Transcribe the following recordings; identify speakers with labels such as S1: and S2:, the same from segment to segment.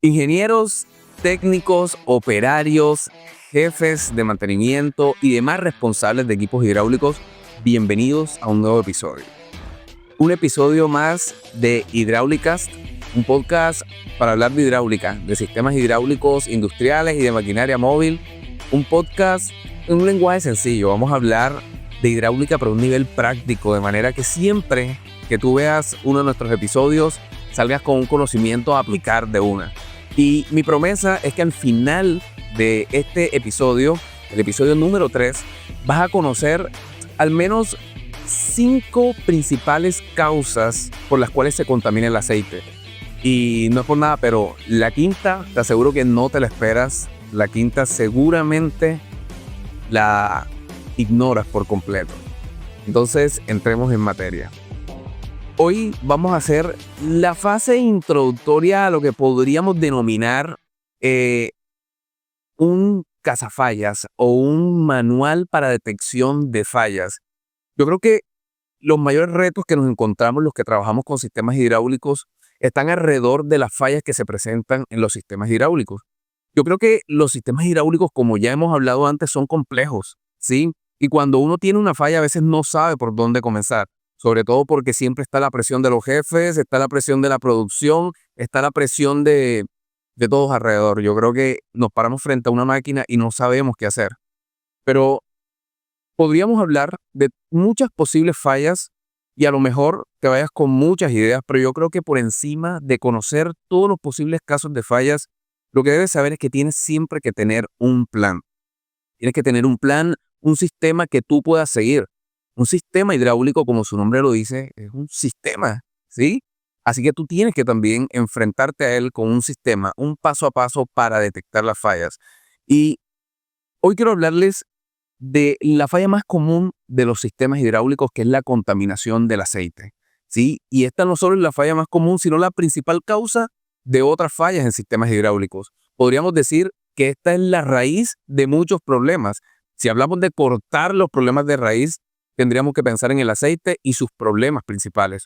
S1: Ingenieros, técnicos, operarios, jefes de mantenimiento y demás responsables de equipos hidráulicos, bienvenidos a un nuevo episodio. Un episodio más de Hidráulicas, un podcast para hablar de hidráulica, de sistemas hidráulicos industriales y de maquinaria móvil. Un podcast en un lenguaje sencillo. Vamos a hablar de hidráulica pero a un nivel práctico, de manera que siempre que tú veas uno de nuestros episodios, salgas con un conocimiento a aplicar de una. Y mi promesa es que al final de este episodio, el episodio número 3, vas a conocer al menos 5 principales causas por las cuales se contamina el aceite. Y no es por nada, pero la quinta, te aseguro que no te la esperas. La quinta seguramente la ignoras por completo. Entonces, entremos en materia. Hoy vamos a hacer la fase introductoria a lo que podríamos denominar un cazafallas o un manual para detección de fallas. Yo creo que los mayores retos que nos encontramos los que trabajamos con sistemas hidráulicos están alrededor de las fallas que se presentan en los sistemas hidráulicos. Yo creo que los sistemas hidráulicos, como ya hemos hablado antes, son complejos, ¿sí? Y cuando uno tiene una falla, a veces no sabe por dónde comenzar. Sobre todo porque siempre está la presión de los jefes, está la presión de la producción, está la presión de todos alrededor. Yo creo que nos paramos frente a una máquina y no sabemos qué hacer. Pero podríamos hablar de muchas posibles fallas y a lo mejor te vayas con muchas ideas, pero yo creo que por encima de conocer todos los posibles casos de fallas, lo que debes saber es que tienes siempre que tener un plan. Tienes que tener un plan, un sistema que tú puedas seguir. Un sistema hidráulico, como su nombre lo dice, es un sistema, ¿sí? Así que tú tienes que también enfrentarte a él con un sistema, un paso a paso para detectar las fallas. Y hoy quiero hablarles de la falla más común de los sistemas hidráulicos, que es la contaminación del aceite, ¿sí? Y esta no solo es la falla más común, sino la principal causa de otras fallas en sistemas hidráulicos. Podríamos decir que esta es la raíz de muchos problemas. Si hablamos de cortar los problemas de raíz, tendríamos que pensar en el aceite y sus problemas principales.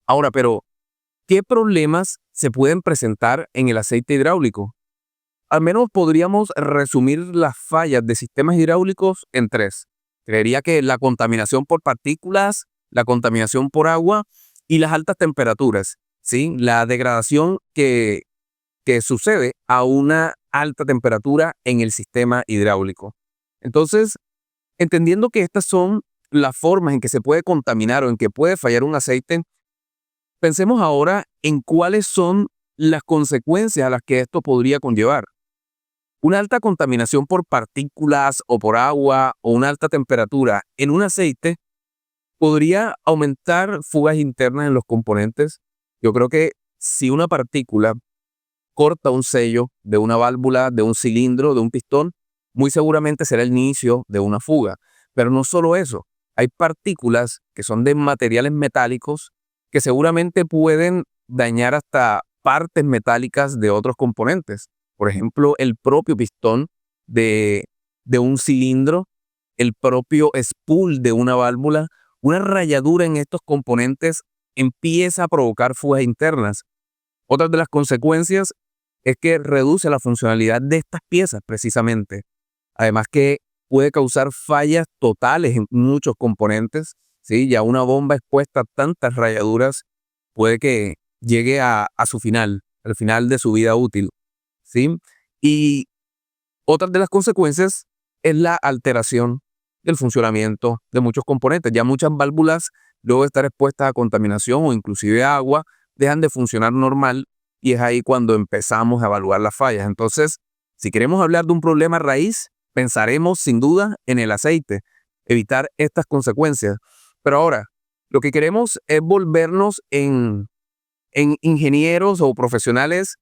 S1: Ahora, pero, ¿qué problemas se pueden presentar en el aceite hidráulico? Al menos podríamos resumir las fallas de sistemas hidráulicos en 3. Creería que la contaminación por partículas, la contaminación por agua y las altas temperaturas, ¿sí? La degradación que sucede a una alta temperatura en el sistema hidráulico. Entonces, entendiendo que estas son las formas en que se puede contaminar o en que puede fallar un aceite, pensemos ahora en cuáles son las consecuencias a las que esto podría conllevar. Una alta contaminación por partículas o por agua o una alta temperatura en un aceite podría aumentar fugas internas en los componentes. Yo creo que si una partícula corta un sello de una válvula, de un cilindro, de un pistón, muy seguramente será el inicio de una fuga. Pero no solo eso, hay partículas que son de materiales metálicos que seguramente pueden dañar hasta partes metálicas de otros componentes. Por ejemplo, el propio pistón de un cilindro, el propio spool de una válvula. Una rayadura en estos componentes empieza a provocar fugas internas. Otra de las consecuencias es que reduce la funcionalidad de estas piezas precisamente. Además que puede causar fallas totales en muchos componentes, ¿sí? Ya una bomba expuesta a tantas rayaduras puede que llegue a su final, al final de su vida útil, ¿sí? Y otra de las consecuencias es la alteración del funcionamiento de muchos componentes. Ya muchas válvulas, luego de estar expuestas a contaminación o inclusive a agua, dejan de funcionar normal y es ahí cuando empezamos a evaluar las fallas. Entonces, si queremos hablar de un problema raíz, pensaremos sin duda en el aceite, evitar estas consecuencias. Pero ahora, lo que queremos es volvernos en ingenieros o profesionales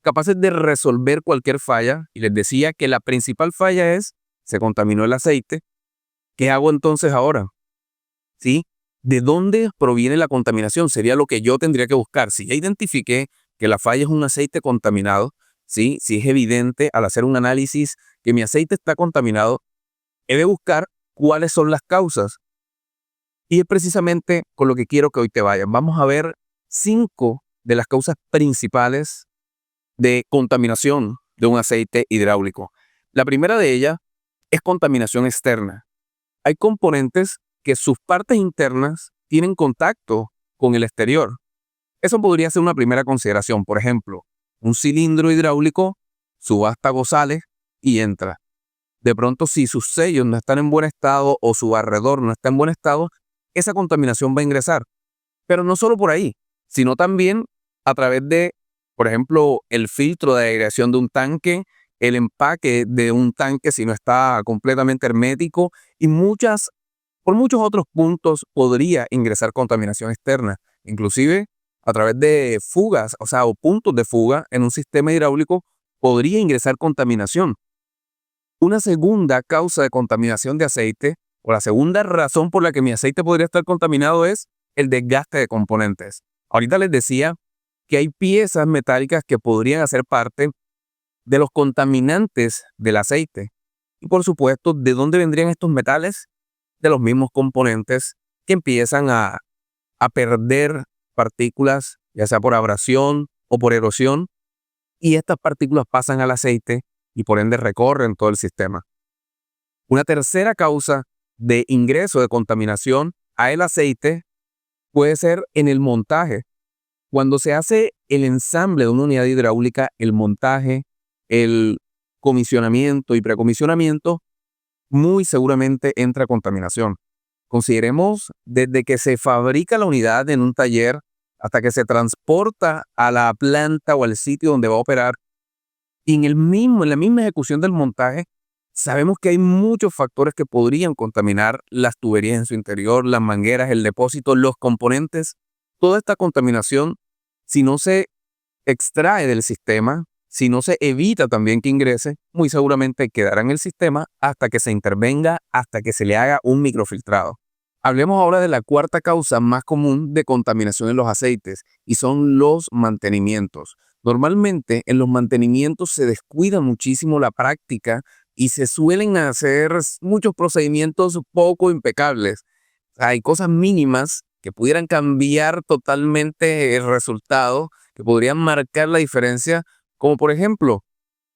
S1: capaces de resolver cualquier falla. Y les decía que la principal falla es, se contaminó el aceite. ¿Qué hago entonces ahora? ¿Sí? ¿De dónde proviene la contaminación? Sería lo que yo tendría que buscar. Si ya identifiqué que la falla es un aceite contaminado, ¿sí? Si es evidente al hacer un análisis que mi aceite está contaminado, he de buscar cuáles son las causas. Y es precisamente con lo que quiero que hoy te vayas. Vamos a ver 5 de las causas principales de contaminación de un aceite hidráulico. La primera de ellas es contaminación externa. Hay componentes que sus partes internas tienen contacto con el exterior. Eso podría ser una primera consideración. Por ejemplo, un cilindro hidráulico subasta sale y entra. De pronto, si sus sellos no están en buen estado o su barredor no está en buen estado, esa contaminación va a ingresar. Pero no solo por ahí, sino también a través de, por ejemplo, el filtro de aireación de un tanque, el empaque de un tanque si no está completamente hermético y por muchos otros puntos podría ingresar contaminación externa, inclusive a través de fugas, o puntos de fuga en un sistema hidráulico podría ingresar contaminación. Una segunda causa de contaminación de aceite, o la segunda razón por la que mi aceite podría estar contaminado, es el desgaste de componentes. Ahorita les decía que hay piezas metálicas que podrían hacer parte de los contaminantes del aceite. Y por supuesto, ¿de dónde vendrían estos metales? De los mismos componentes que empiezan a perder partículas, ya sea por abrasión o por erosión, y estas partículas pasan al aceite y por ende recorren todo el sistema. Una tercera causa de ingreso de contaminación a el aceite puede ser en el montaje. Cuando se hace el ensamble de una unidad hidráulica, el montaje, el comisionamiento y precomisionamiento, muy seguramente entra contaminación. Consideremos desde que se fabrica la unidad en un taller hasta que se transporta a la planta o al sitio donde va a operar. Y en la misma ejecución del montaje, sabemos que hay muchos factores que podrían contaminar las tuberías en su interior, las mangueras, el depósito, los componentes. Toda esta contaminación, si no se extrae del sistema, si no se evita también que ingrese, muy seguramente quedará en el sistema hasta que se intervenga, hasta que se le haga un microfiltrado. Hablemos ahora de la cuarta causa más común de contaminación en los aceites, y son los mantenimientos. Normalmente en los mantenimientos se descuida muchísimo la práctica y se suelen hacer muchos procedimientos poco impecables. Hay cosas mínimas que pudieran cambiar totalmente el resultado, que podrían marcar la diferencia, como por ejemplo,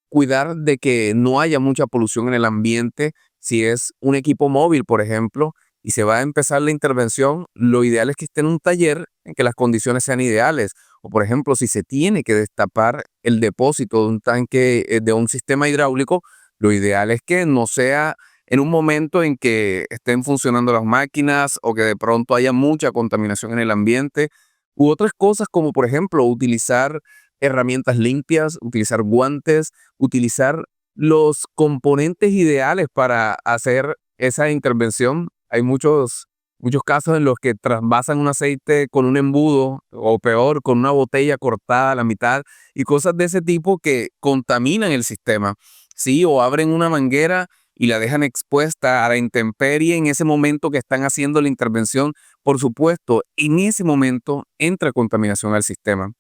S1: cuidar de que no haya mucha polución en el ambiente. Si es un equipo móvil, por ejemplo, y se va a empezar la intervención, lo ideal es que esté en un taller en que las condiciones sean ideales. O por ejemplo, si se tiene que destapar el depósito de un tanque de un sistema hidráulico, lo ideal es que no sea en un momento en que estén funcionando las máquinas o que de pronto haya mucha contaminación en el ambiente, u otras cosas como por ejemplo utilizar herramientas limpias, utilizar guantes, utilizar los componentes ideales para hacer esa intervención. Hay muchos casos en los que trasvasan un aceite con un embudo o peor, con una botella cortada a la mitad y cosas de ese tipo que contaminan el sistema. Sí, o abren una manguera y la dejan expuesta a la intemperie en ese momento que están haciendo la intervención. Por supuesto, en ese momento entra contaminación al sistema.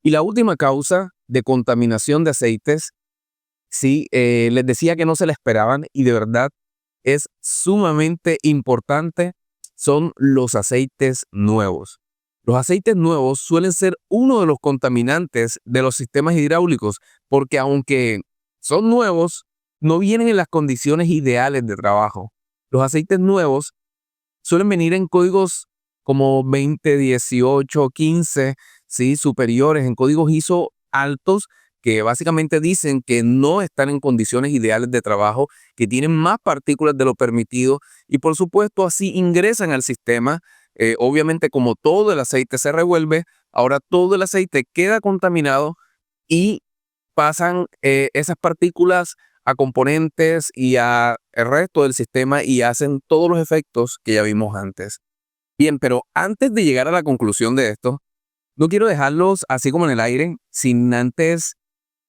S1: Y la última causa de contaminación de aceites, sí, les decía que no se la esperaban y de verdad es sumamente importante, son los aceites nuevos. Los aceites nuevos suelen ser uno de los contaminantes de los sistemas hidráulicos porque aunque son nuevos, no vienen en las condiciones ideales de trabajo. Los aceites nuevos suelen venir en códigos como 20, 18, 15, ¿sí? Superiores, en códigos ISO altos que básicamente dicen que no están en condiciones ideales de trabajo, que tienen más partículas de lo permitido y por supuesto así ingresan al sistema. Obviamente como todo el aceite se revuelve, ahora todo el aceite queda contaminado y pasan esas partículas a componentes y a el resto del sistema y hacen todos los efectos que ya vimos antes. Bien, pero antes de llegar a la conclusión de esto, no quiero dejarlos así como en el aire, sin antes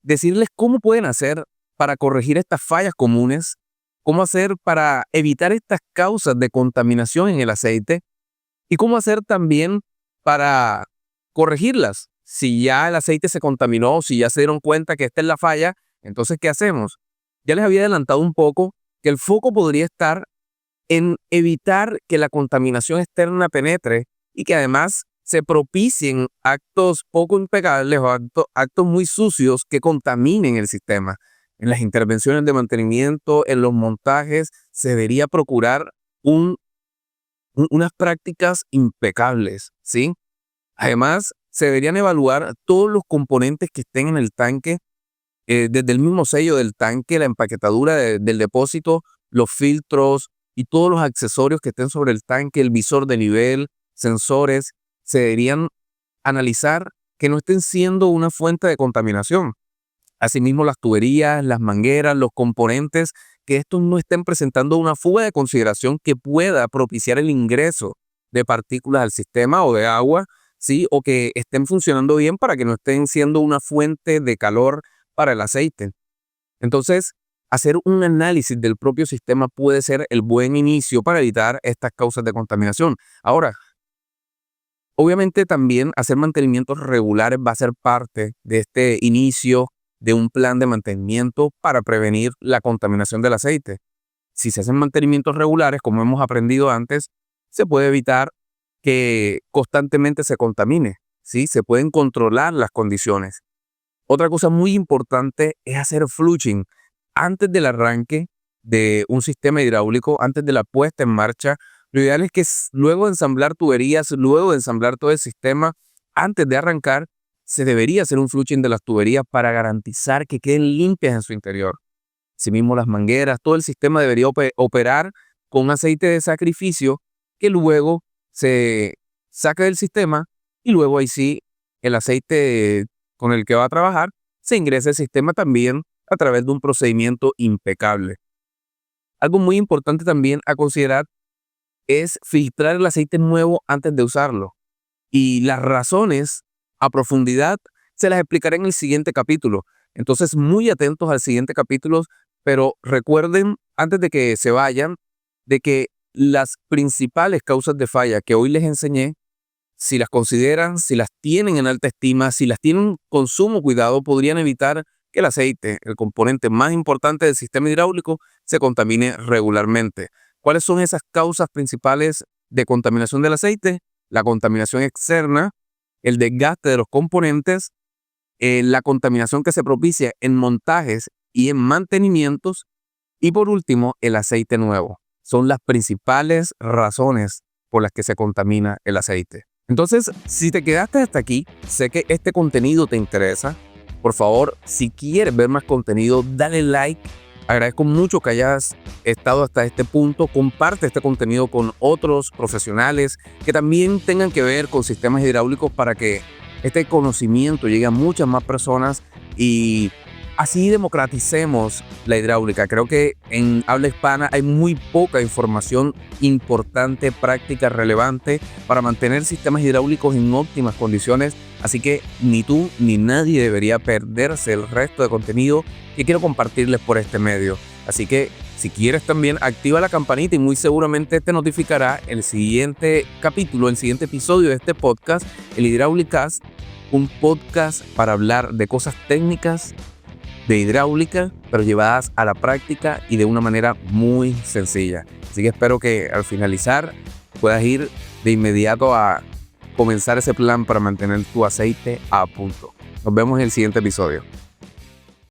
S1: decirles cómo pueden hacer para corregir estas fallas comunes, cómo hacer para evitar estas causas de contaminación en el aceite y cómo hacer también para corregirlas. Si ya el aceite se contaminó, si ya se dieron cuenta que esta es la falla, entonces, ¿qué hacemos? Ya les había adelantado un poco que el foco podría estar en evitar que la contaminación externa penetre y que además se propicien actos poco impecables o actos muy sucios que contaminen el sistema. En las intervenciones de mantenimiento, en los montajes, se debería procurar unas prácticas impecables, ¿sí? Además, se deberían evaluar todos los componentes que estén en el tanque, desde el mismo sello del tanque, la empaquetadura del depósito, los filtros y todos los accesorios que estén sobre el tanque, el visor de nivel, sensores, se deberían analizar que no estén siendo una fuente de contaminación. Asimismo, las tuberías, las mangueras, los componentes, que estos no estén presentando una fuga de consideración que pueda propiciar el ingreso de partículas al sistema o de agua, ¿sí? O que estén funcionando bien para que no estén siendo una fuente de calor para el aceite. Entonces, hacer un análisis del propio sistema puede ser el buen inicio para evitar estas causas de contaminación. Ahora, obviamente también hacer mantenimientos regulares va a ser parte de este inicio de un plan de mantenimiento para prevenir la contaminación del aceite. Si se hacen mantenimientos regulares, como hemos aprendido antes, se puede evitar que constantemente se contamine, ¿sí? Se pueden controlar las condiciones. Otra cosa muy importante es hacer flushing antes del arranque de un sistema hidráulico, antes de la puesta en marcha. Lo ideal es que luego de ensamblar tuberías, luego de ensamblar todo el sistema, antes de arrancar, se debería hacer un flushing de las tuberías para garantizar que queden limpias en su interior. Asimismo, las mangueras, todo el sistema debería operar con aceite de sacrificio que luego se saca del sistema y luego ahí sí el aceite con el que va a trabajar se ingresa al sistema también a través de un procedimiento impecable. Algo muy importante también a considerar es filtrar el aceite nuevo antes de usarlo. Y las razones a profundidad se las explicaré en el siguiente capítulo. Entonces, muy atentos al siguiente capítulo, pero recuerden, antes de que se vayan, de que las principales causas de falla que hoy les enseñé, si las consideran, si las tienen en alta estima, si las tienen con sumo cuidado, podrían evitar que el aceite, el componente más importante del sistema hidráulico, se contamine regularmente. ¿Cuáles son esas causas principales de contaminación del aceite? La contaminación externa, el desgaste de los componentes, la contaminación que se propicia en montajes y en mantenimientos, y por último, el aceite nuevo. Son las principales razones por las que se contamina el aceite. Entonces, si te quedaste hasta aquí, sé que este contenido te interesa. Por favor, si quieres ver más contenido, dale like. Agradezco mucho que hayas estado hasta este punto. Comparte este contenido con otros profesionales que también tengan que ver con sistemas hidráulicos para que este conocimiento llegue a muchas más personas y así democraticemos la hidráulica. Creo que en habla hispana hay muy poca información importante, práctica, relevante para mantener sistemas hidráulicos en óptimas condiciones. Así que ni tú ni nadie debería perderse el resto de contenido que quiero compartirles por este medio. Así que si quieres también activa la campanita y muy seguramente te notificará el siguiente capítulo, el siguiente episodio de este podcast, el Hidráulicast, un podcast para hablar de cosas técnicas de hidráulica, pero llevadas a la práctica y de una manera muy sencilla. Así que espero que al finalizar puedas ir de inmediato a comenzar ese plan para mantener tu aceite a punto. Nos vemos en el siguiente episodio.